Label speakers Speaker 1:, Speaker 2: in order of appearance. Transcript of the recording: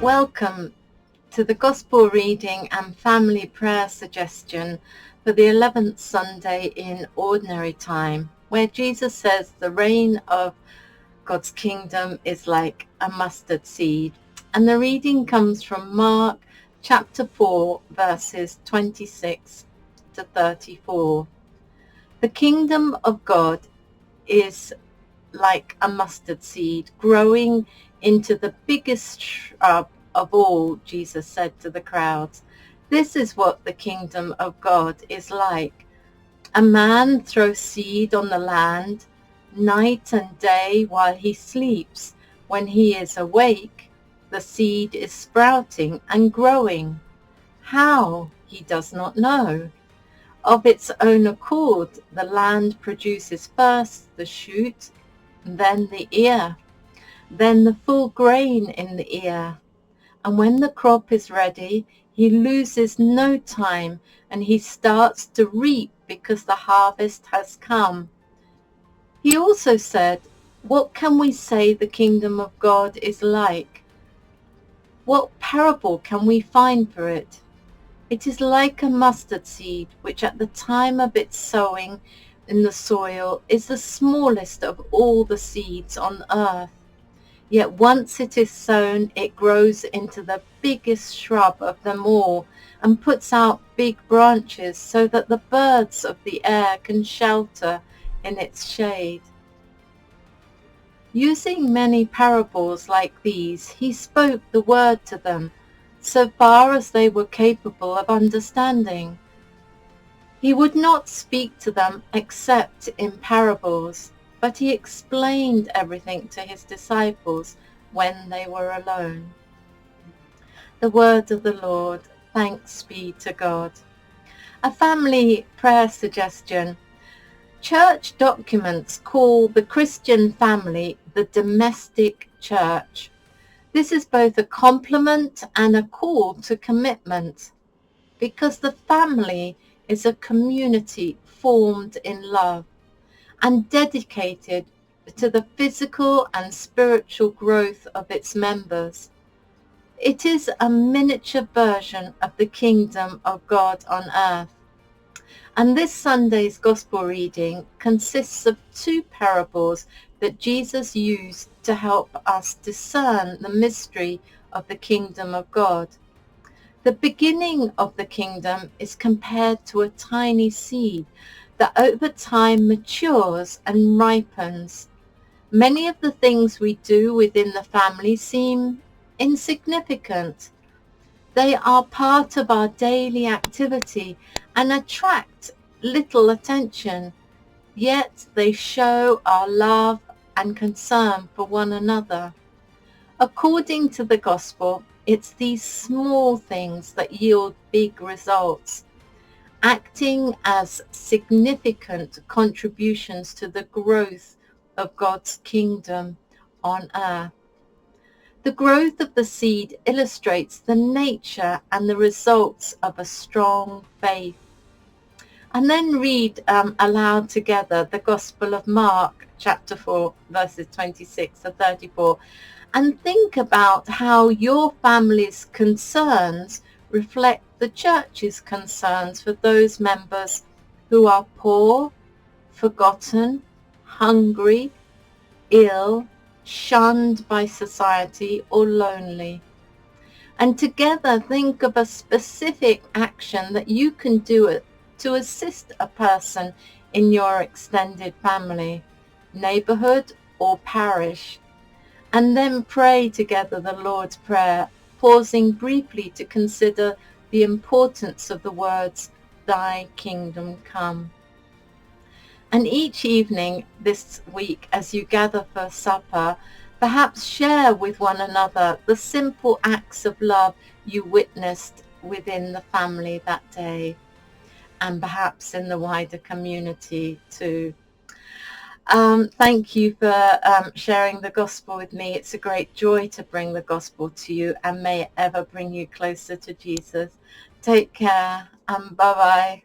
Speaker 1: Welcome to the Gospel reading and family prayer suggestion for the 11th Sunday in Ordinary Time, where Jesus says the reign of God's kingdom is like a mustard seed. And the reading comes from Mark chapter 4, verses 26 to 34. The kingdom of God is like a mustard seed growing into the biggest shrub of all, Jesus said to the crowds. This is what the kingdom of God is like. A man throws seed on the land night and day while he sleeps. When he is awake, the seed is sprouting and growing. How? He does not know. Of its own accord, the land produces first the shoot, then the ear, then the full grain in the ear. And when the crop is ready, he loses no time and he starts to reap because the harvest has come. He also said, what can we say the kingdom of God is like? What parable can we find for it? It is like a mustard seed, which at the time of its sowing in the soil is the smallest of all the seeds on earth. Yet once it is sown, it grows into the biggest shrub of them all and puts out big branches so that the birds of the air can shelter in its shade. Using many parables like these, he spoke the word to them, so far as they were capable of understanding. He would not speak to them except in parables, but he explained everything to his disciples when they were alone. The word of the Lord. Thanks be to God. A family prayer suggestion. Church documents call the Christian family the domestic church. This is both a compliment and a call to commitment, because the family is a community formed in love and dedicated to the physical and spiritual growth of its members. It is a miniature version of the kingdom of God on earth. And this Sunday's Gospel reading consists of two parables that Jesus used to help us discern the mystery of the kingdom of God. The beginning of the kingdom is compared to a tiny seed that over time matures and ripens. Many of the things we do within the family seem insignificant. They are part of our daily activity and attract little attention, yet they show our love and concern for one another. According to the gospel, it's these small things that yield big results, acting as significant contributions to the growth of God's kingdom on earth. The growth of the seed illustrates the nature and the results of a strong faith. And then read aloud together the Gospel of Mark, chapter 4, verses 26 to 34, and think about how your family's concerns reflect the church's concerns for those members who are poor, forgotten, hungry, ill, shunned by society, or lonely. And together think of a specific action that you can do to assist a person in your extended family, neighborhood, or parish. And then pray together the Lord's Prayer, pausing briefly to consider the importance of the words, "Thy kingdom come." And each evening this week, as you gather for supper, perhaps share with one another the simple acts of love you witnessed within the family that day, and perhaps in the wider community too. Thank you for sharing the gospel with me. It's a great joy to bring the gospel to you, and may it ever bring you closer to Jesus. Take care, and bye-bye.